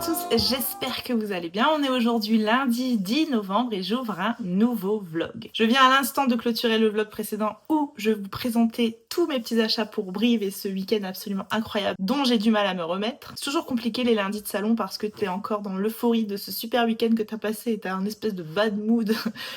tous, j'espère que vous allez bien. On est aujourd'hui lundi 10 novembre et j'ouvre un nouveau vlog. Je viens à l'instant de clôturer le vlog précédent où je vous présentais tous mes petits achats pour Brive et ce week-end absolument incroyable dont j'ai du mal à me remettre. C'est toujours compliqué les lundis de salon parce que t'es encore dans l'euphorie de ce super week-end que t'as passé et t'as un espèce de bad mood.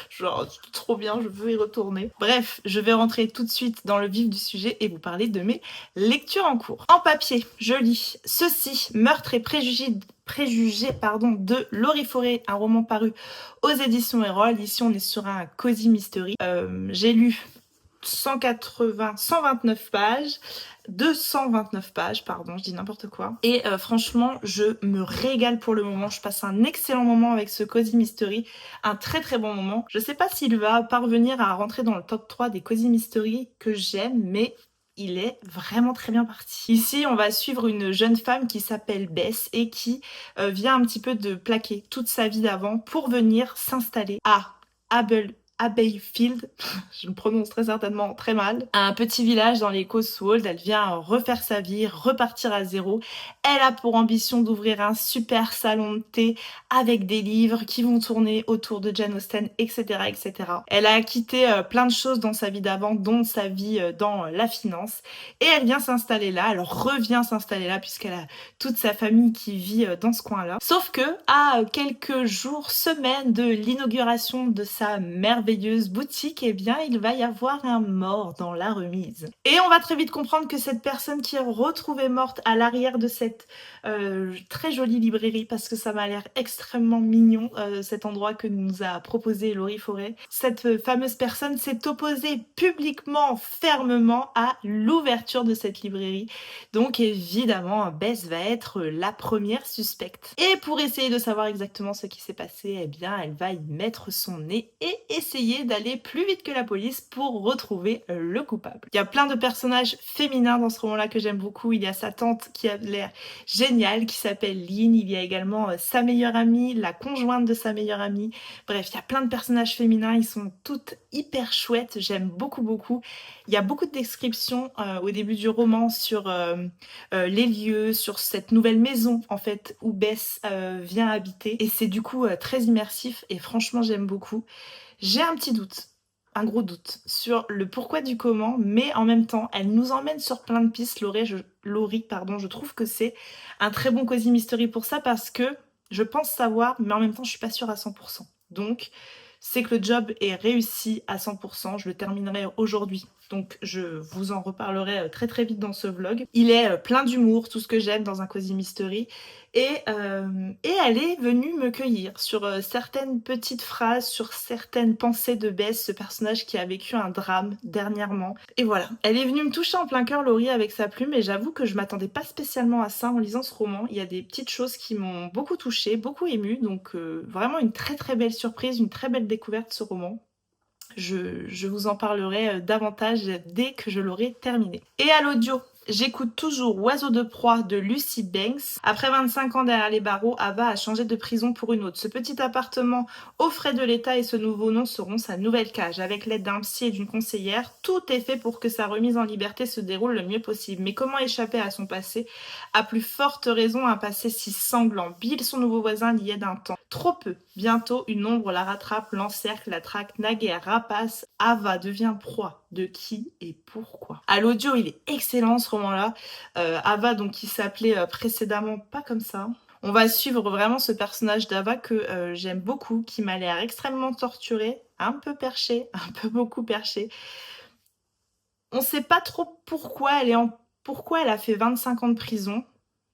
Genre, c'est trop bien, je veux y retourner. Bref, je vais rentrer tout de suite dans le vif du sujet et vous parler de mes lectures en cours. En papier, je lis Ceci, Meurtre et préjugés de Laurie Forêt, un roman paru aux éditions Erol. Ici, on est sur un cozy mystery. J'ai lu 129 pages, 229 pages, pardon, je dis n'importe quoi. Et franchement, je me régale pour le moment. Je passe un excellent moment avec ce Cozy Mystery, un très très bon moment. Je sais pas s'il va parvenir à rentrer dans le top 3 des Cozy Mystery que j'aime, mais il est vraiment très bien parti. Ici, on va suivre une jeune femme qui s'appelle Bess et qui vient un petit peu de plaquer toute sa vie d'avant pour venir s'installer à Abbeyfield, je me prononce très certainement très mal, un petit village dans les Cotswolds. Elle vient refaire sa vie, repartir à zéro. Elle a pour ambition d'ouvrir un super salon de thé avec des livres qui vont tourner autour de Jane Austen, etc., etc. Elle a quitté plein de choses dans sa vie d'avant, dont sa vie dans la finance, et elle vient s'installer là. Elle revient s'installer là puisqu'elle a toute sa famille qui vit dans ce coin-là. Sauf que à quelques jours, semaines de l'inauguration de sa merveilleuse boutique, eh bien, il va y avoir un mort dans la remise. Et on va très vite comprendre que cette personne qui est retrouvée morte à l'arrière de cette très jolie librairie, parce que ça m'a l'air extrêmement mignon, cet endroit que nous a proposé Laurie Forêt, cette fameuse personne s'est opposée publiquement, fermement à l'ouverture de cette librairie. Donc évidemment, Bess va être la première suspecte. Et pour essayer de savoir exactement ce qui s'est passé, eh bien, elle va y mettre son nez et essayer d'aller plus vite que la police pour retrouver le coupable. Il y a plein de personnages féminins dans ce roman-là que j'aime beaucoup. Il y a sa tante qui a l'air géniale, qui s'appelle Lynn. Il y a également sa meilleure amie, la conjointe de sa meilleure amie. Bref, il y a plein de personnages féminins. Ils sont toutes hyper chouettes. J'aime beaucoup, beaucoup. Il y a beaucoup de descriptions au début du roman sur les lieux, sur cette nouvelle maison en fait où Bess vient habiter. Et c'est du coup très immersif et franchement j'aime beaucoup. J'ai un petit doute, un gros doute sur le pourquoi du comment, mais en même temps elle nous emmène sur plein de pistes. Laurie, je trouve que c'est un très bon cozy mystery pour ça parce que je pense savoir, mais en même temps je suis pas sûre à 100%. Donc c'est que le job est réussi à 100%, je le terminerai aujourd'hui. Donc je vous en reparlerai très très vite dans ce vlog. Il est plein d'humour, tout ce que j'aime dans un cozy mystery. Et elle est venue me cueillir sur certaines petites phrases, sur certaines pensées de Bess, ce personnage qui a vécu un drame dernièrement. Et voilà, elle est venue me toucher en plein cœur, Laurie, avec sa plume, et j'avoue que je m'attendais pas spécialement à ça en lisant ce roman. Il y a des petites choses qui m'ont beaucoup touchée, beaucoup émue, donc vraiment une très très belle surprise, une très belle découverte ce roman. Je vous en parlerai davantage dès que je l'aurai terminé. Et à l'audio, j'écoute toujours Oiseau de proie de Lucy Banks. Après 25 ans derrière les barreaux, Ava a changé de prison pour une autre. Ce petit appartement aux frais de l'État et ce nouveau nom seront sa nouvelle cage. Avec l'aide d'un psy et d'une conseillère, tout est fait pour que sa remise en liberté se déroule le mieux possible. Mais comment échapper à son passé? À plus forte raison, un passé si sanglant. Bill, son nouveau voisin, l'y aide un temps. Trop peu. Bientôt, une ombre la rattrape, l'encercle, la traque, naguère, rapace. Ava devient proie. De qui et pourquoi? À l'audio, il est excellent ce roman-là. Ava, donc, qui s'appelait précédemment pas comme ça. On va suivre vraiment ce personnage d'Ava que j'aime beaucoup, qui m'a l'air extrêmement torturé, un peu perché, un peu beaucoup perché. On sait pas trop pourquoi elle a fait 25 ans de prison.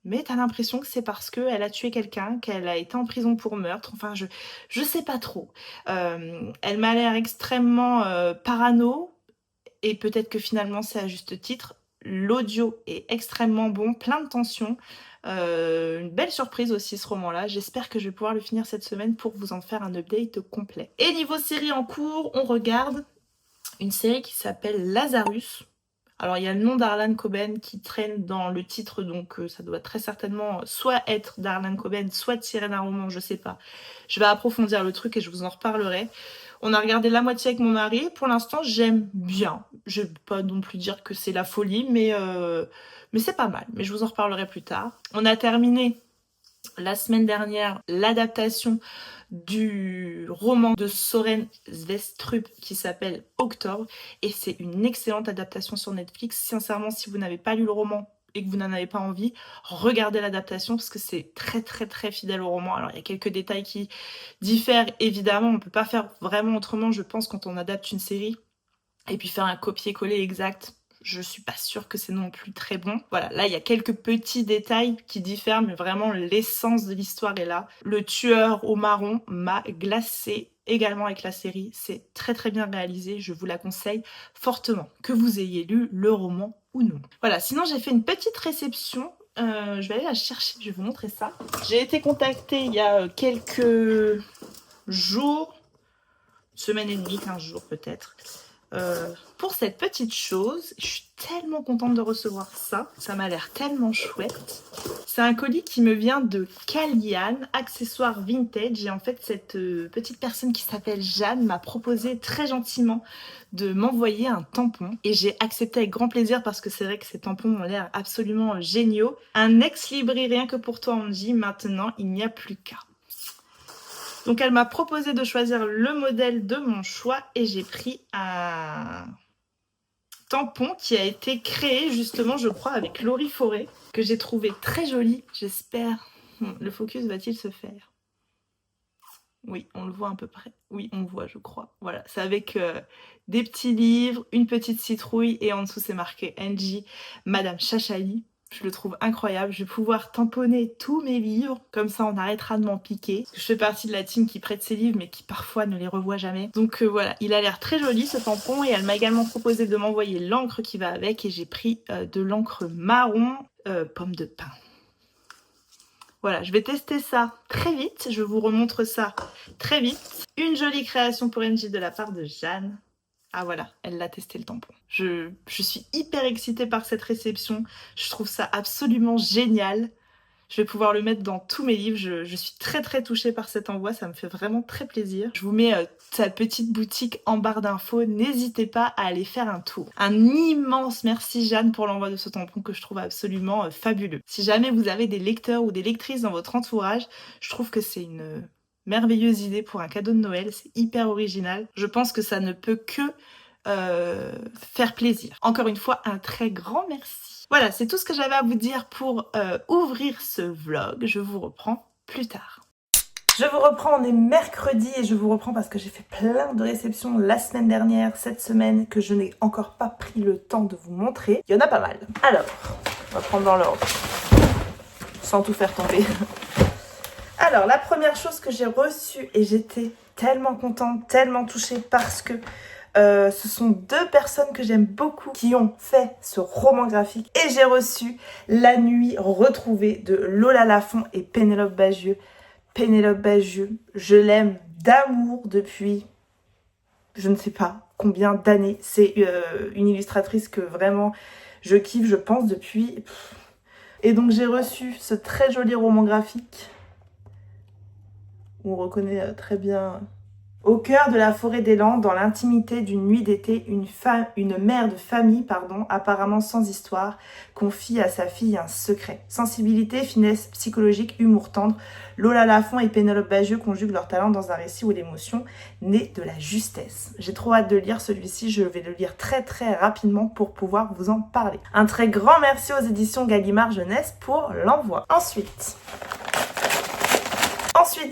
Mais t'as l'impression que c'est parce qu'elle a tué quelqu'un, qu'elle a été en prison pour meurtre. Enfin, je sais pas trop. Elle m'a l'air extrêmement parano. Et peut-être que finalement c'est à juste titre. L'audio est extrêmement bon, plein de tensions. Une belle surprise aussi ce roman-là. J'espère que je vais pouvoir le finir cette semaine pour vous en faire un update complet. Et niveau série en cours, on regarde une série qui s'appelle Lazarus. Alors il y a le nom d'Harlan Coben qui traîne dans le titre, donc ça doit très certainement soit être d'Harlan Coben, soit tiré d'un roman, je sais pas. Je vais approfondir le truc et je vous en reparlerai. On a regardé la moitié avec mon mari. Pour l'instant, j'aime bien. Je vais pas non plus dire que c'est la folie, mais c'est pas mal. Mais je vous en reparlerai plus tard. On a terminé la semaine dernière l'adaptation du roman de Soren Svestrup qui s'appelle Octobre, et c'est une excellente adaptation sur Netflix. Sincèrement, si vous n'avez pas lu le roman et que vous n'en avez pas envie, regardez l'adaptation parce que c'est très très très fidèle au roman. Alors il y a quelques détails qui diffèrent évidemment, on peut pas faire vraiment autrement je pense quand on adapte une série, et puis faire un copier-coller exact. Je suis pas sûre que c'est non plus très bon. Voilà, là il y a quelques petits détails qui diffèrent, mais vraiment l'essence de l'histoire est là. Le tueur au marron m'a glacé également avec la série. C'est très très bien réalisé, je vous la conseille fortement, que vous ayez lu le roman ou non. Voilà, sinon j'ai fait une petite réception. Je vais aller la chercher, je vais vous montrer ça. J'ai été contactée il y a quelques jours, semaine et demie, 15 jours peut-être. Pour cette petite chose, je suis tellement contente de recevoir ça, ça m'a l'air tellement chouette. C'est un colis qui me vient de Kalian, accessoires vintage, et en fait cette petite personne qui s'appelle Jeanne m'a proposé très gentiment de m'envoyer un tampon, et j'ai accepté avec grand plaisir parce que c'est vrai que ces tampons ont l'air absolument géniaux. Un ex-libri rien que pour toi Angie, maintenant il n'y a plus qu'à. Donc elle m'a proposé de choisir le modèle de mon choix et j'ai pris un tampon qui a été créé justement je crois avec Laurie Forêt, que j'ai trouvé très joli, j'espère. Le focus va-t-il se faire? Oui, on le voit à peu près. Oui, on le voit je crois. Voilà, c'est avec des petits livres, une petite citrouille et en dessous c'est marqué Angie, Madame Chachali. Je le trouve incroyable, je vais pouvoir tamponner tous mes livres, comme ça on arrêtera de m'en piquer. Je fais partie de la team qui prête ses livres mais qui parfois ne les revoit jamais. Donc voilà, il a l'air très joli ce tampon et elle m'a également proposé de m'envoyer l'encre qui va avec et j'ai pris de l'encre marron pomme de pin. Voilà, je vais tester ça très vite, je vous remontre ça très vite. Une jolie création pour Angie de la part de Jeanne. Ah voilà, elle l'a testé le tampon. Je suis hyper excitée par cette réception. Je trouve ça absolument génial. Je vais pouvoir le mettre dans tous mes livres. Je suis très très touchée par cet envoi. Ça me fait vraiment très plaisir. Je vous mets sa petite boutique en barre d'infos. N'hésitez pas à aller faire un tour. Un immense merci Jeanne pour l'envoi de ce tampon que je trouve absolument fabuleux. Si jamais vous avez des lecteurs ou des lectrices dans votre entourage, je trouve que c'est une merveilleuse idée pour un cadeau de Noël, c'est hyper original. Je pense que ça ne peut que faire plaisir. Encore une fois, un très grand merci. Voilà, c'est tout ce que j'avais à vous dire pour ouvrir ce vlog. Je vous reprends plus tard. Je vous reprends, on est mercredi et je vous reprends parce que j'ai fait plein de réceptions la semaine dernière, cette semaine, que je n'ai encore pas pris le temps de vous montrer. Il y en a pas mal. Alors, on va prendre dans l'ordre, sans tout faire tomber. Alors, la première chose que j'ai reçue, et j'étais tellement contente, tellement touchée parce que ce sont deux personnes que j'aime beaucoup qui ont fait ce roman graphique. Et j'ai reçu La Nuit retrouvée de Lola Lafont et Pénélope Bagieux. Pénélope Bagieux, je l'aime d'amour depuis je ne sais pas combien d'années. C'est une illustratrice que vraiment je kiffe, je pense, depuis... Et donc j'ai reçu ce très joli roman graphique. On reconnaît très bien. Au cœur de la forêt des Landes, dans l'intimité d'une nuit d'été, une mère de famille, apparemment sans histoire, confie à sa fille un secret. Sensibilité, finesse psychologique, humour tendre, Lola Lafont et Pénélope Bagieux conjuguent leurs talents dans un récit où l'émotion naît de la justesse. J'ai trop hâte de lire celui-ci, je vais le lire très très rapidement pour pouvoir vous en parler. Un très grand merci aux éditions Gallimard Jeunesse pour l'envoi. Ensuite,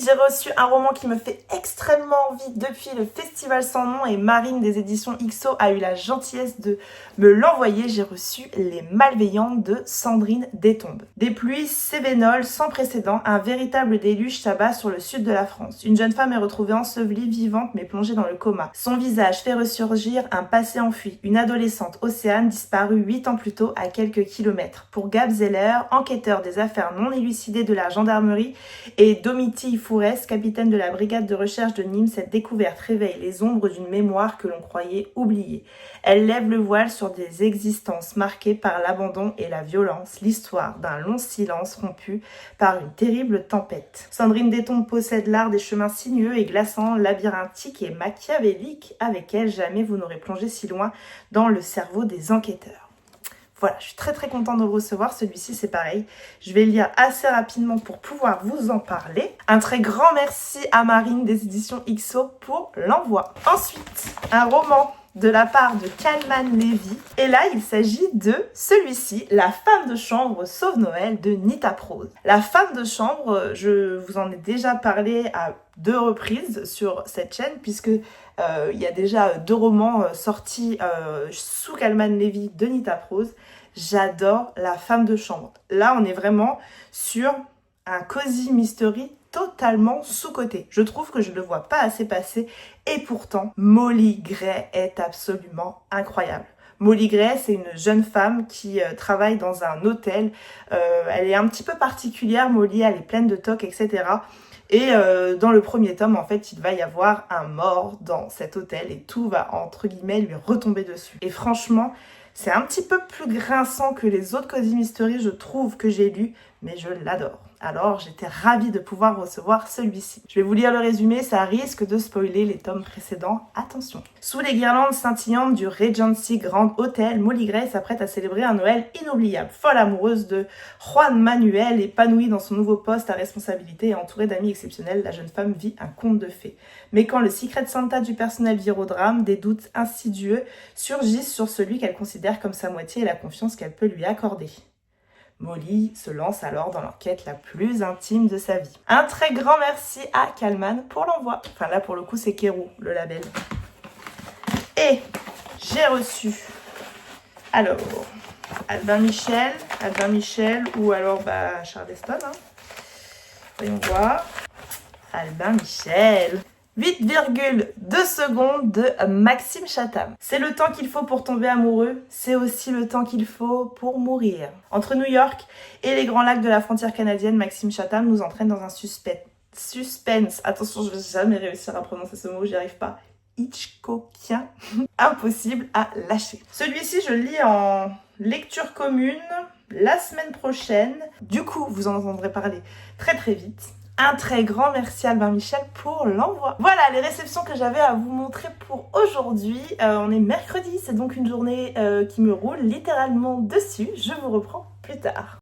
j'ai reçu un roman qui me fait extrêmement envie depuis le Festival sans nom et Marine des éditions XO a eu la gentillesse de me l'envoyer. J'ai reçu Les Malveillantes de Sandrine Détombe. Des pluies cévénoles sans précédent, un véritable déluge s'abat sur le sud de la France. Une jeune femme est retrouvée ensevelie, vivante mais plongée dans le coma. Son visage fait ressurgir un passé enfui. Une adolescente, Océane, disparue 8 ans plus tôt à quelques kilomètres. Pour Gab Zeller, enquêteur des affaires non élucidées de la gendarmerie, et Domiti Fourès, capitaine de la brigade de recherche de Nîmes, cette découverte réveille les ombres d'une mémoire que l'on croyait oubliée. Elle lève le voile sur des existences marquées par l'abandon et la violence, l'histoire d'un long silence rompu par une terrible tempête. Sandrine Détombe possède l'art des chemins sinueux et glaçants, labyrinthiques et machiavéliques. Avec elle, jamais vous n'aurez plongé si loin dans le cerveau des enquêteurs. Voilà, je suis très très contente de le recevoir. Celui-ci, c'est pareil. Je vais le lire assez rapidement pour pouvoir vous en parler. Un très grand merci à Marine des éditions XO pour l'envoi. Ensuite, un roman de la part de Kalman Levy. Et là, il s'agit de celui-ci, La femme de chambre sauve Noël de Nita Prose. La femme de chambre, je vous en ai déjà parlé à 2 reprises sur cette chaîne, puisque il y a déjà 2 romans sortis sous Kalman Levy de Nita Prose. J'adore La femme de chambre. Là, on est vraiment sur un cozy mystery totalement sous-coté. Je trouve que je ne le vois pas assez passer et pourtant, Molly Gray est absolument incroyable. Molly Gray, c'est une jeune femme qui travaille dans un hôtel. Elle est un petit peu particulière, Molly, elle est pleine de tocs, etc. Et dans le premier tome, en fait, il va y avoir un mort dans cet hôtel et tout va, entre guillemets, lui retomber dessus. Et franchement, c'est un petit peu plus grinçant que les autres Cozy Mystery, je trouve, que j'ai lus, mais je l'adore. Alors, j'étais ravie de pouvoir recevoir celui-ci. Je vais vous lire le résumé, ça risque de spoiler les tomes précédents. Attention. Sous les guirlandes scintillantes du Regency Grand Hotel, Molly Gray s'apprête à célébrer un Noël inoubliable. Folle amoureuse de Juan Manuel, épanouie dans son nouveau poste à responsabilité et entourée d'amis exceptionnels, la jeune femme vit un conte de fées. Mais quand le Secret Santa du personnel vire au drame, des doutes insidieux surgissent sur celui qu'elle considère comme sa moitié et la confiance qu'elle peut lui accorder. Molly se lance alors dans l'enquête la plus intime de sa vie. Un très grand merci à Kalman pour l'envoi. Enfin là pour le coup c'est Kero, le label. Et j'ai reçu alors Albin Michel ou alors Charleston. Voyons voir. Albin Michel. 8,2 secondes de Maxime Chatham. C'est le temps qu'il faut pour tomber amoureux, c'est aussi le temps qu'il faut pour mourir. Entre New York et les grands lacs de la frontière canadienne, Maxime Chatham nous entraîne dans un suspense. Attention, je vais jamais réussir à prononcer ce mot, j'y arrive pas. Hitchcockien, impossible à lâcher. Celui-ci, je le lis en lecture commune la semaine prochaine. Du coup, vous en entendrez parler très très vite. Un très grand merci à Albin Michel pour l'envoi. Voilà les réceptions que j'avais à vous montrer pour aujourd'hui. On est mercredi, c'est donc une journée qui me roule littéralement dessus. Je vous reprends plus tard.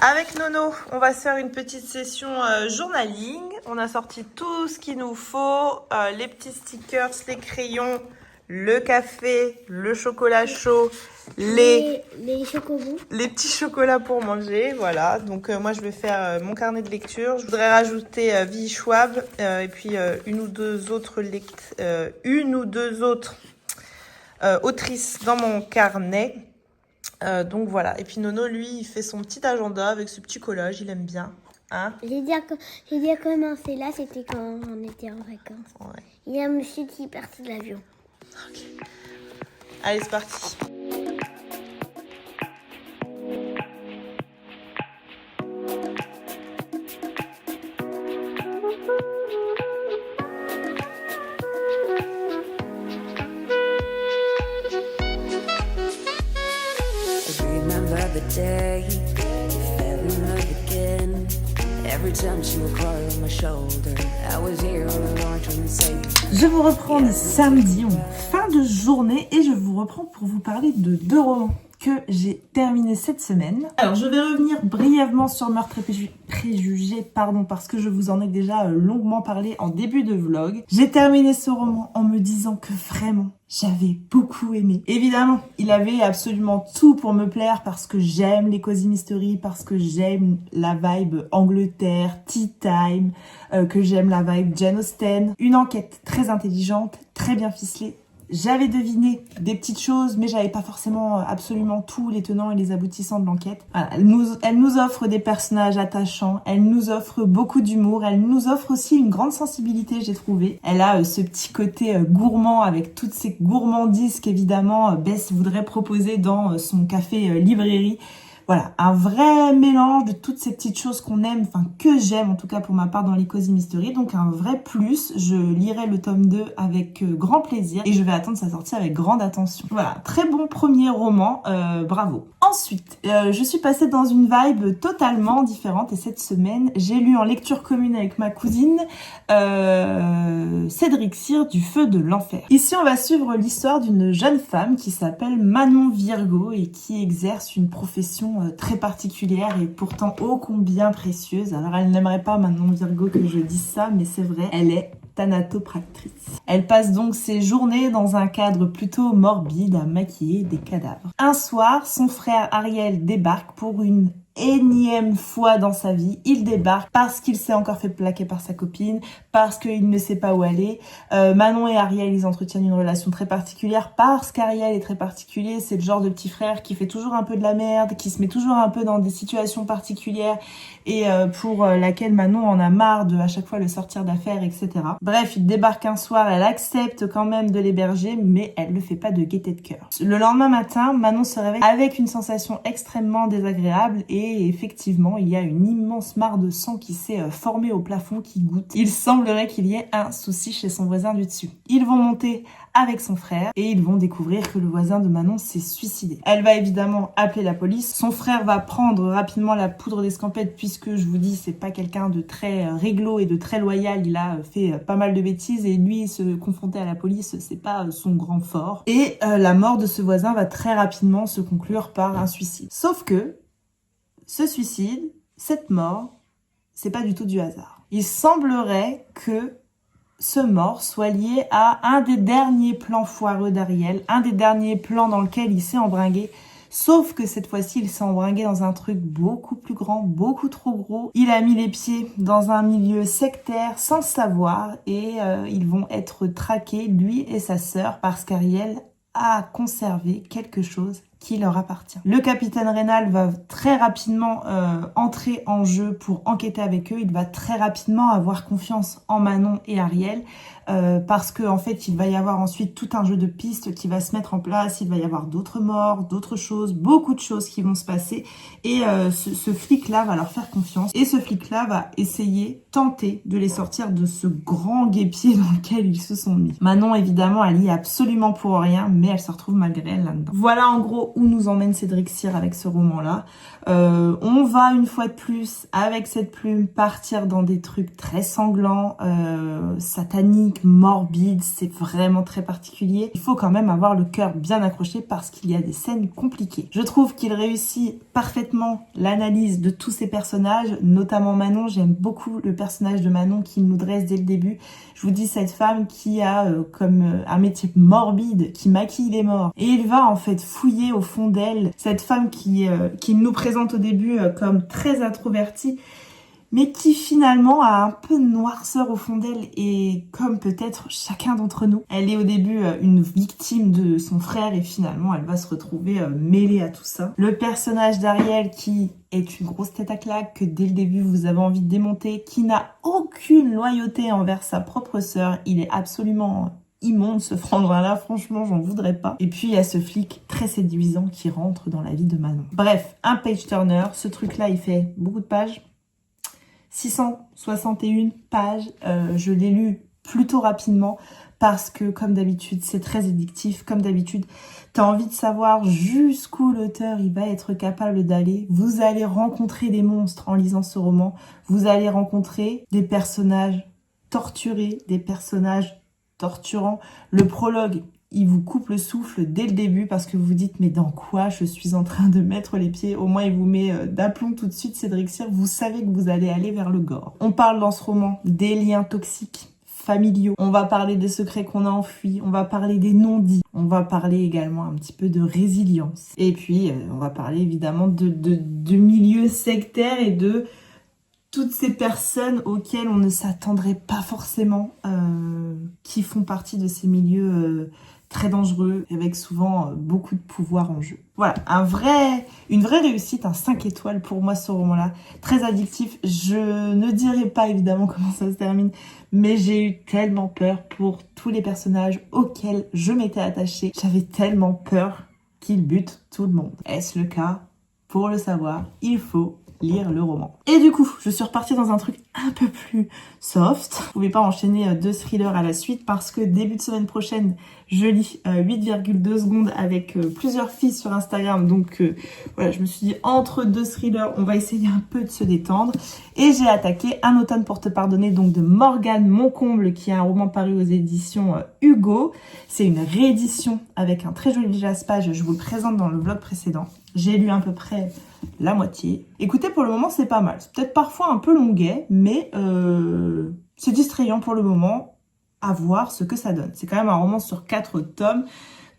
Avec Nono, on va se faire une petite session journaling. On a sorti tout ce qu'il nous faut, les petits stickers, les crayons, le café, le chocolat chaud, les chocobons, les petits chocolats pour manger. Voilà, donc moi je vais faire mon carnet de lecture. Je voudrais rajouter Vie Schwab et puis une ou deux autres autrices dans mon carnet. Donc voilà, et puis Nono lui il fait son petit agenda avec ce petit collage, il aime bien. Hein, j'ai déjà commencé là, c'était quand on était en vacances. Ouais. Il y a un monsieur qui est parti de l'avion. Ok. Allez, c'est parti. Je vous reprends le samedi, en fin de journée, et je vous reprends pour vous parler de 2 romans que j'ai terminés cette semaine. Alors, je vais revenir brièvement sur Meurtre et Préjugés, parce que je vous en ai déjà longuement parlé en début de vlog. J'ai terminé ce roman en me disant que vraiment, j'avais beaucoup aimé. Évidemment, il avait absolument tout pour me plaire parce que j'aime les Cozy Mystery, parce que j'aime la vibe Angleterre, Tea Time, que j'aime la vibe Jane Austen. Une enquête très intelligente, très bien ficelée. J'avais deviné des petites choses, mais j'avais pas forcément absolument tous les tenants et les aboutissants de l'enquête. Voilà, elle nous offre des personnages attachants, elle nous offre beaucoup d'humour, elle nous offre aussi une grande sensibilité, j'ai trouvé. Elle a ce petit côté gourmand avec toutes ces gourmandises qu'évidemment Bess voudrait proposer dans son café librairie. Voilà, un vrai mélange de toutes ces petites choses qu'on aime, enfin que j'aime en tout cas pour ma part dans les Cozy Mystery, donc un vrai plus. Je lirai le tome 2 avec grand plaisir et je vais attendre sa sortie avec grande attention. Voilà, très bon premier roman, bravo. Ensuite, je suis passée dans une vibe totalement différente et cette semaine, j'ai lu en lecture commune avec ma cousine Cédric Cyr du Feu de l'Enfer. Ici, on va suivre l'histoire d'une jeune femme qui s'appelle Manon Virgo et qui exerce une profession très particulière et pourtant ô combien précieuse. Alors, elle n'aimerait pas Manon Virgo que je dise ça, mais c'est vrai, elle est thanatopractrice. Elle passe donc ses journées dans un cadre plutôt morbide à maquiller des cadavres. Un soir, son frère Ariel débarque pour une énième fois dans sa vie. Il débarque parce qu'il s'est encore fait plaquer par sa copine, parce qu'il ne sait pas où aller. Manon et Ariel, ils entretiennent une relation très particulière parce qu'Ariel est très particulier. C'est le genre de petit frère qui fait toujours un peu de la merde, qui se met toujours un peu dans des situations particulières et pour laquelle Manon en a marre de à chaque fois le sortir d'affaires, etc. Bref, il débarque un soir, elle accepte quand même de l'héberger, mais elle le fait pas de gaieté de cœur. Le lendemain matin, Manon se réveille avec une sensation extrêmement désagréable et effectivement, il y a une immense mare de sang qui s'est formée au plafond qui goutte. Il semblerait qu'il y ait un souci chez son voisin du dessus. Ils vont monter avec son frère et ils vont découvrir que le voisin de Manon s'est suicidé. Elle va évidemment appeler la police. Son frère va prendre rapidement la poudre d'escampette puisque je vous dis c'est pas quelqu'un de très réglo et de très loyal. Il a fait pas mal de bêtises et lui se confronter à la police c'est pas son grand fort. Et la mort de ce voisin va très rapidement se conclure par un suicide. Sauf que ce suicide, cette mort, c'est pas du tout du hasard. Il semblerait que ce mort soit lié à un des derniers plans foireux d'Ariel, un des derniers plans dans lequel il s'est embringué, sauf que cette fois-ci, il s'est embringué dans un truc beaucoup plus grand, beaucoup trop gros. Il a mis les pieds dans un milieu sectaire sans le savoir et ils vont être traqués, lui et sa sœur, parce qu'Ariel a conservé quelque chose qui leur appartient. Le capitaine Rénal va très rapidement entrer en jeu pour enquêter avec eux. Il va très rapidement avoir confiance en Manon et Ariel parce que en fait, il va y avoir ensuite tout un jeu de pistes qui va se mettre en place. Il va y avoir d'autres morts, d'autres choses, beaucoup de choses qui vont se passer et ce flic-là va leur faire confiance et ce flic-là va tenter de les sortir de ce grand guêpier dans lequel ils se sont mis. Manon, évidemment, elle y est absolument pour rien, mais elle se retrouve malgré elle là-dedans. Voilà en gros où nous emmène Cédric Cyr avec ce roman-là. On va une fois de plus, avec cette plume, partir dans des trucs très sanglants, sataniques, morbides, c'est vraiment très particulier. Il faut quand même avoir le cœur bien accroché parce qu'il y a des scènes compliquées. Je trouve qu'il réussit parfaitement l'analyse de tous ces personnages, notamment Manon. J'aime beaucoup le personnage de Manon qu'il nous dresse dès le début. Je vous dis, cette femme qui a comme un métier morbide, qui maquille les morts. Et il va en fait fouiller au fond d'elle, cette femme qui nous présente au début comme très introvertie, mais qui finalement a un peu de noirceur au fond d'elle et comme peut-être chacun d'entre nous. Elle est au début une victime de son frère et finalement elle va se retrouver mêlée à tout ça. Le personnage d'Ariel qui est une grosse tête à claque que dès le début vous avez envie de démonter, qui n'a aucune loyauté envers sa propre sœur, il est absolument immonde ce frangin-là, franchement j'en voudrais pas. Et puis il y a ce flic très séduisant qui rentre dans la vie de Manon. Bref, un page-turner, ce truc-là il fait beaucoup de pages. 661 pages, je l'ai lu plutôt rapidement parce que comme d'habitude c'est très addictif, comme d'habitude t'as envie de savoir jusqu'où l'auteur il va être capable d'aller. Vous allez rencontrer des monstres en lisant ce roman, vous allez rencontrer des personnages torturés, des personnages torturants. Le prologue, il vous coupe le souffle dès le début parce que vous vous dites mais dans quoi je suis en train de mettre les pieds. Au moins il vous met d'aplomb tout de suite Cédric Cyr, vous savez que vous allez aller vers le gore. On parle dans ce roman des liens toxiques familiaux, on va parler des secrets qu'on a enfuis, on va parler des non-dits, on va parler également un petit peu de résilience et puis on va parler évidemment de milieux sectaires et de toutes ces personnes auxquelles on ne s'attendrait pas forcément, qui font partie de ces milieux très dangereux, avec souvent beaucoup de pouvoir en jeu. Voilà, une vraie réussite, un 5 étoiles pour moi ce roman-là. Très addictif, je ne dirai pas évidemment comment ça se termine, mais j'ai eu tellement peur pour tous les personnages auxquels je m'étais attachée. J'avais tellement peur qu'ils butent tout le monde. Est-ce le cas ? pour le savoir, il faut lire le roman. Et du coup, je suis repartie dans un truc un peu plus soft. Je pouvais pas enchaîner 2 thrillers à la suite parce que début de semaine prochaine, je lis 8,2 secondes avec plusieurs filles sur Instagram. Donc voilà, je me suis dit entre 2 thrillers, on va essayer un peu de se détendre. Et j'ai attaqué Un automne pour te pardonner, donc de Morgane Moncomble, qui est un roman paru aux éditions Hugo. C'est une réédition avec un très joli jaspage. Je vous le présente dans le vlog précédent. J'ai lu à peu près la moitié. Écoutez, pour le moment, c'est pas mal. C'est peut-être parfois un peu longuet, mais c'est distrayant pour le moment. À voir ce que ça donne. C'est quand même un roman sur 4 tomes.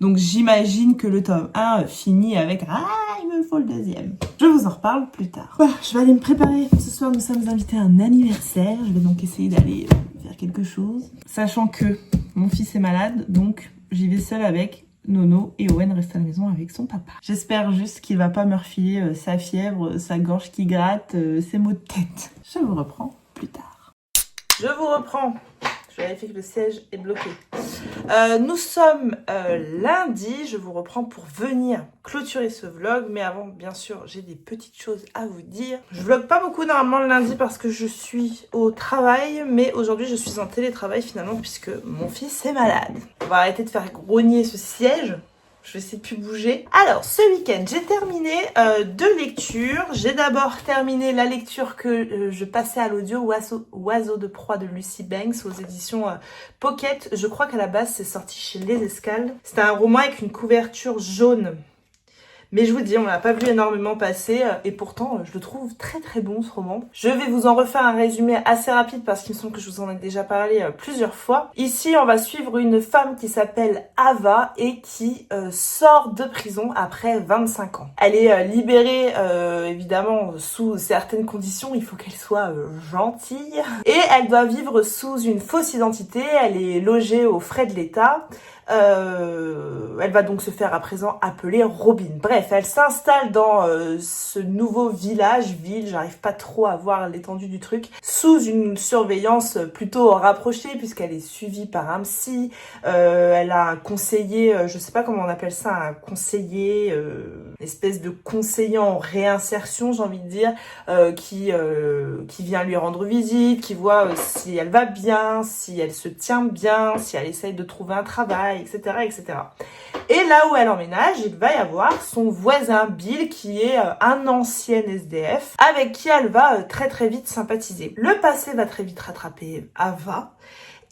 Donc j'imagine que le tome 1 finit avec « Ah, il me faut le deuxième ». Je vous en reparle plus tard. Voilà, je vais aller me préparer. Ce soir, nous sommes invités à un anniversaire. Je vais donc essayer d'aller faire quelque chose. Sachant que mon fils est malade, donc j'y vais seule avec Nono et Owen reste à la maison avec son papa. J'espère juste qu'il va pas me refiler sa fièvre, sa gorge qui gratte, ses maux de tête. Je vous reprends plus tard. Je vous reprends. Je vérifie que le siège est bloqué. Nous sommes lundi. Je vous reprends pour venir clôturer ce vlog. Mais avant, bien sûr, j'ai des petites choses à vous dire. Je vlog pas beaucoup normalement le lundi parce que je suis au travail. Mais aujourd'hui, je suis en télétravail finalement puisque mon fils est malade. On va arrêter de faire grogner ce siège. Je ne sais plus bouger. Alors, ce week-end, j'ai terminé 2 lectures. J'ai d'abord terminé la lecture que je passais à l'audio, Oiseau de proie de Lucy Banks aux éditions Pocket. Je crois qu'à la base, c'est sorti chez Les Escales. C'était un roman avec une couverture jaune. Mais je vous dis, on l'a pas vu énormément passer et pourtant, je le trouve très très bon ce roman. Je vais vous en refaire un résumé assez rapide parce qu'il me semble que je vous en ai déjà parlé plusieurs fois. Ici, on va suivre une femme qui s'appelle Ava et qui sort de prison après 25 ans. Elle est libérée évidemment sous certaines conditions, il faut qu'elle soit gentille. Et elle doit vivre sous une fausse identité, elle est logée aux frais de l'État. Elle va donc se faire à présent appeler Robin. Bref, elle s'installe dans ce nouveau ville, j'arrive pas trop à voir l'étendue du truc, sous une surveillance plutôt rapprochée puisqu'elle est suivie par un psy, elle a un conseiller, je sais pas comment on appelle ça, un conseiller, espèce de conseiller en réinsertion, j'ai envie de dire, qui vient lui rendre visite, qui voit si elle va bien, si elle se tient bien, si elle essaye de trouver un travail, etc., etc. Et là où elle emménage, il va y avoir son voisin Bill, qui est un ancien SDF, avec qui elle va très très vite sympathiser. Le passé va très vite rattraper Ava,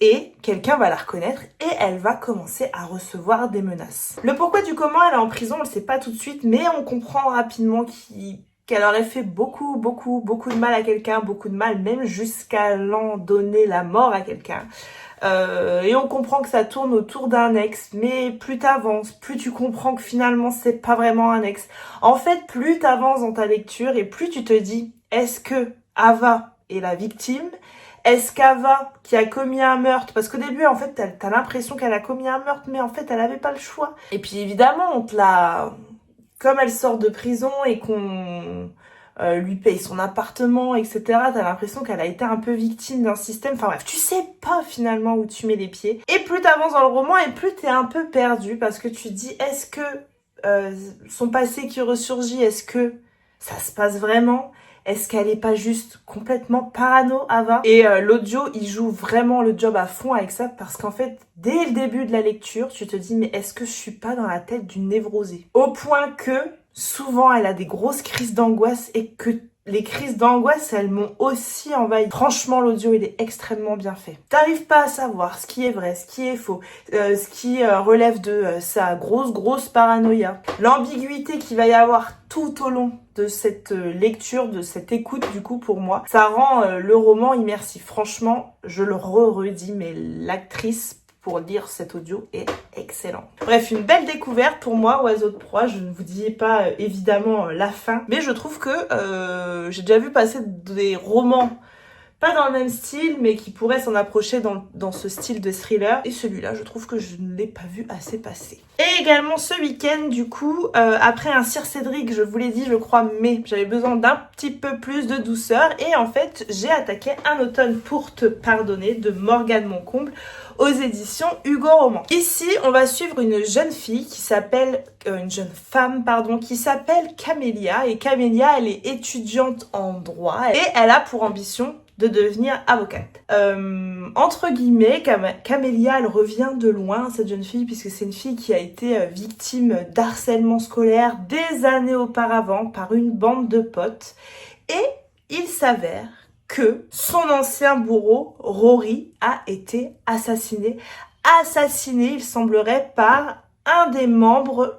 et quelqu'un va la reconnaître, et elle va commencer à recevoir des menaces. Le pourquoi du comment elle est en prison, on le sait pas tout de suite, mais on comprend rapidement qu'elle aurait fait beaucoup de mal à quelqu'un, beaucoup de mal, même jusqu'à l'en donner la mort à quelqu'un. Et on comprend que ça tourne autour d'un ex, mais plus t'avances, plus tu comprends que finalement c'est pas vraiment un ex. En fait, plus t'avances dans ta lecture et plus tu te dis, est-ce que Ava est la victime? Est-ce qu'Ava, qui a commis un meurtre, parce qu'au début, en fait, t'as l'impression qu'elle a commis un meurtre, mais en fait, elle avait pas le choix. Et puis évidemment, comme elle sort de prison et qu'on lui paye son appartement, etc., t'as l'impression qu'elle a été un peu victime d'un système. Enfin bref, tu sais pas finalement où tu mets les pieds. Et plus t'avances dans le roman, et plus t'es un peu perdu, parce que tu te dis, est-ce que son passé qui ressurgit, est-ce que ça se passe vraiment? Est-ce qu'elle est pas juste complètement parano, Ava? Et l'audio, il joue vraiment le job à fond avec ça, parce qu'en fait, dès le début de la lecture, tu te dis, mais est-ce que je suis pas dans la tête d'une névrosée? Au point que, souvent, elle a des grosses crises d'angoisse, et que les crises d'angoisse, elles m'ont aussi envahi. Franchement, l'audio, il est extrêmement bien fait. T'arrives pas à savoir ce qui est vrai, ce qui est faux, ce qui relève de sa grosse paranoïa. L'ambiguïté qu'il va y avoir tout au long de cette lecture, de cette écoute, du coup, pour moi, ça rend le roman immersif. Franchement, je le redis, mais l'actrice pour lire cet audio est excellent. Bref, une belle découverte pour moi, Oiseau de proie. Je ne vous dis pas évidemment la fin, mais je trouve que j'ai déjà vu passer des romans pas dans le même style, mais qui pourrait s'en approcher dans ce style de thriller. Et celui-là, je trouve que je ne l'ai pas vu assez passer. Et également ce week-end, du coup, après un Sir Cédric, je vous l'ai dit, je crois, mais j'avais besoin d'un petit peu plus de douceur. Et en fait, j'ai attaqué Un automne pour te pardonner de Morgane Moncomble aux éditions Hugo Roman. Ici, on va suivre une jeune fille qui s'appelle, une jeune femme, pardon, qui s'appelle Camélia. Et Camélia, elle est étudiante en droit et elle a pour ambition de devenir avocate. Entre guillemets, Camélia, elle revient de loin, cette jeune fille, puisque c'est une fille qui a été victime d'harcèlement scolaire des années auparavant par une bande de potes. Et il s'avère que son ancien bourreau, Rory, a été assassiné. Assassiné, il semblerait, par un des membres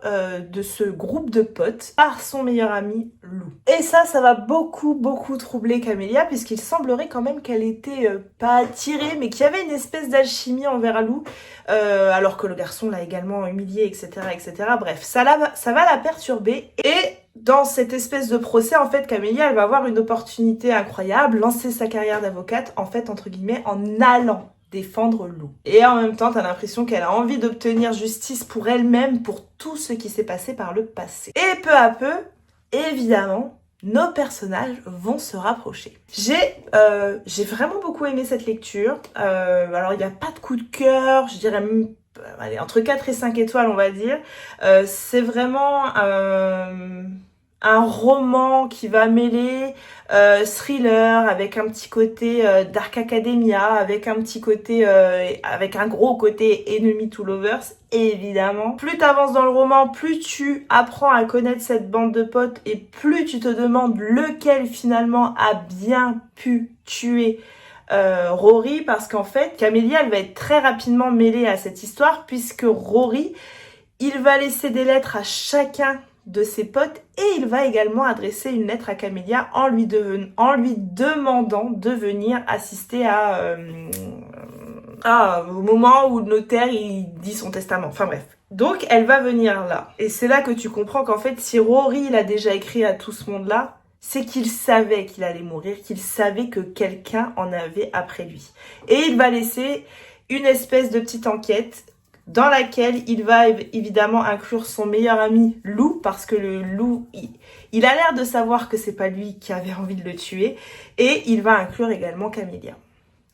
de ce groupe de potes, par son meilleur ami Lou. Et ça va beaucoup troubler Camélia, puisqu'il semblerait quand même qu'elle était pas attirée, mais qu'il y avait une espèce d'alchimie envers Lou, alors que le garçon l'a également humiliée, etc., etc. Bref, ça va la perturber. Et dans cette espèce de procès, en fait, Camélia, elle va avoir une opportunité incroyable, lancer sa carrière d'avocate, en fait, entre guillemets, en allant défendre Lou. Et en même temps, t'as l'impression qu'elle a envie d'obtenir justice pour elle-même, pour tout ce qui s'est passé par le passé. Et peu à peu, évidemment, nos personnages vont se rapprocher. J'ai vraiment beaucoup aimé cette lecture. Alors, il n'y a pas de coup de cœur, je dirais même, allez, entre 4 et 5 étoiles, on va dire. C'est vraiment un roman qui va mêler thriller avec un petit côté Dark Academia, avec un petit côté, avec un gros côté Enemy to Lovers, évidemment. Plus t'avances dans le roman, plus tu apprends à connaître cette bande de potes et plus tu te demandes lequel finalement a bien pu tuer Rory, parce qu'en fait, Camélia, elle va être très rapidement mêlée à cette histoire, puisque Rory, il va laisser des lettres à chacun de ses potes et il va également adresser une lettre à Camélia en lui demandant de venir assister au moment où le notaire il dit son testament. Enfin bref. Donc elle va venir là. Et c'est là que tu comprends qu'en fait, si Rory il a déjà écrit à tout ce monde-là, c'est qu'il savait qu'il allait mourir, qu'il savait que quelqu'un en avait après lui. Et il va laisser une espèce de petite enquête dans laquelle il va évidemment inclure son meilleur ami Lou, parce que le Lou, il a l'air de savoir que c'est pas lui qui avait envie de le tuer, et il va inclure également Camélia.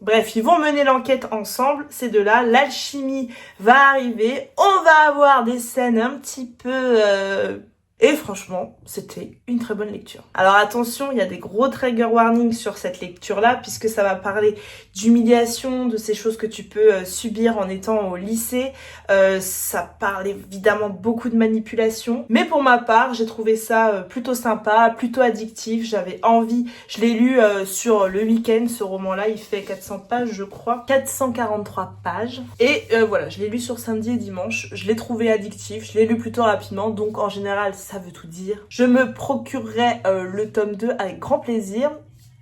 Bref, ils vont mener l'enquête ensemble, ces deux-là, l'alchimie va arriver, on va avoir des scènes un petit peu... Et franchement, c'était une très bonne lecture. Alors attention, il y a des gros trigger warnings sur cette lecture-là, puisque ça va parler d'humiliation, de ces choses que tu peux subir en étant au lycée. Ça parle évidemment beaucoup de manipulation. Mais pour ma part, j'ai trouvé ça plutôt sympa, plutôt addictif. J'avais envie, je l'ai lu sur le week-end, ce roman-là. Il fait 400 pages, je crois. 443 pages. Et voilà, je l'ai lu sur samedi et dimanche. Je l'ai trouvé addictif, je l'ai lu plutôt rapidement. Donc en général, ça veut tout dire. Je me procurerai le tome 2 avec grand plaisir.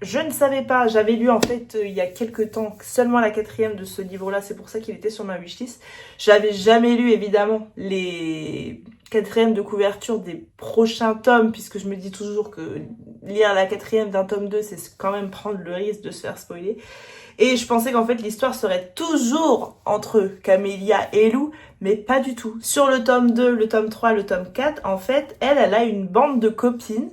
Je ne savais pas, j'avais lu en fait il y a quelques temps seulement la 4e de ce livre-là, c'est pour ça qu'il était sur ma wishlist. J'avais jamais lu évidemment les 4e de couverture des prochains tomes, puisque je me dis toujours que lire la 4e d'un tome 2, c'est quand même prendre le risque de se faire spoiler. Et je pensais qu'en fait l'histoire serait toujours entre Camélia et Lou, mais pas du tout. Sur le tome 2, le tome 3, le tome 4, en fait, elle a une bande de copines,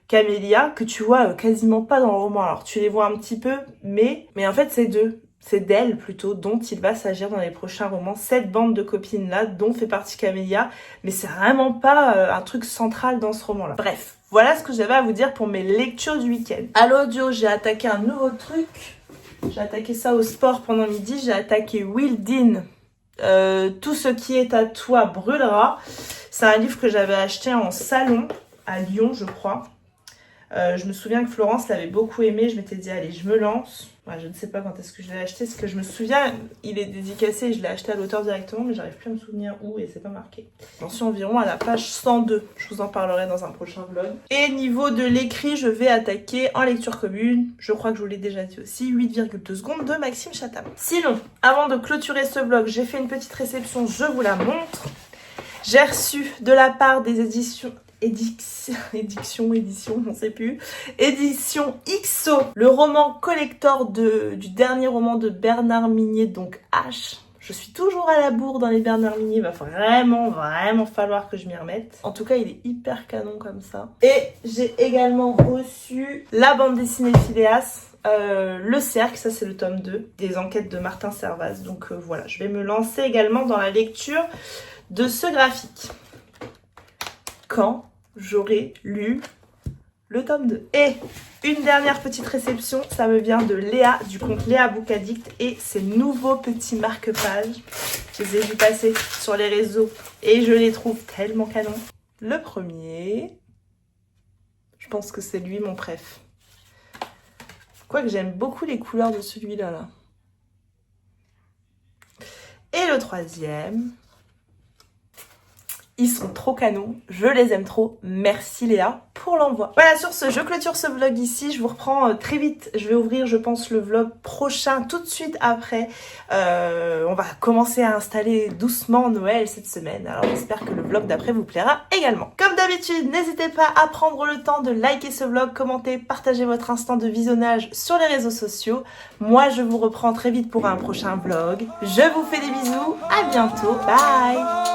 Camélia, que tu vois quasiment pas dans le roman. Alors tu les vois un petit peu, mais en fait c'est d'elle plutôt dont il va s'agir dans les prochains romans. Cette bande de copines-là, dont fait partie Camélia, mais c'est vraiment pas un truc central dans ce roman-là. Bref, voilà ce que j'avais à vous dire pour mes lectures du week-end. À l'audio, j'ai attaqué un nouveau truc. J'ai attaqué ça au sport pendant midi, j'ai attaqué Will Dean, Tout ce qui est à toi brûlera. C'est un livre que j'avais acheté en salon à Lyon, je crois. Je me souviens que Florence l'avait beaucoup aimé, je m'étais dit allez, je me lance. Je ne sais pas quand est-ce que je l'ai acheté, parce que je me souviens, il est dédicacé et je l'ai acheté à l'auteur directement, mais j'arrive plus à me souvenir où et c'est pas marqué. J'en suis environ à la page 102, je vous en parlerai dans un prochain vlog. Et niveau de l'écrit, je vais attaquer en lecture commune, je crois que je vous l'ai déjà dit aussi, 8,2 secondes de Maxime Chatham. Sinon, avant de clôturer ce vlog, j'ai fait une petite réception, je vous la montre. J'ai reçu de la part des éditions édition, on sait plus. Édition XO, le roman collector du dernier roman de Bernard Minier, donc H. Je suis toujours à la bourre dans les Bernard Minier, il va vraiment falloir que je m'y remette. En tout cas, il est hyper canon comme ça. Et j'ai également reçu la bande dessinée Phileas, Le Cercle, ça c'est le tome 2, des enquêtes de Martin Servaz. Donc voilà, je vais me lancer également dans la lecture de ce graphique. Quand j'aurai lu le tome 2. Et une dernière petite réception, ça me vient de Léa, du compte Léa Book Addict, et ces nouveaux petits marque-pages. Je les ai vus passer sur les réseaux et je les trouve tellement canons. Le premier, je pense que c'est lui mon préf. Quoique j'aime beaucoup les couleurs de celui-là. Là. Et le troisième... Ils sont trop canons, je les aime trop. Merci Léa pour l'envoi. Voilà, sur ce, je clôture ce vlog ici. Je vous reprends très vite. Je vais ouvrir, je pense, le vlog prochain tout de suite après. On va commencer à installer doucement Noël cette semaine. Alors j'espère que le vlog d'après vous plaira également. Comme d'habitude, n'hésitez pas à prendre le temps de liker ce vlog, commenter, partager votre instant de visionnage sur les réseaux sociaux. Moi, je vous reprends très vite pour un prochain vlog. Je vous fais des bisous. À bientôt. Bye!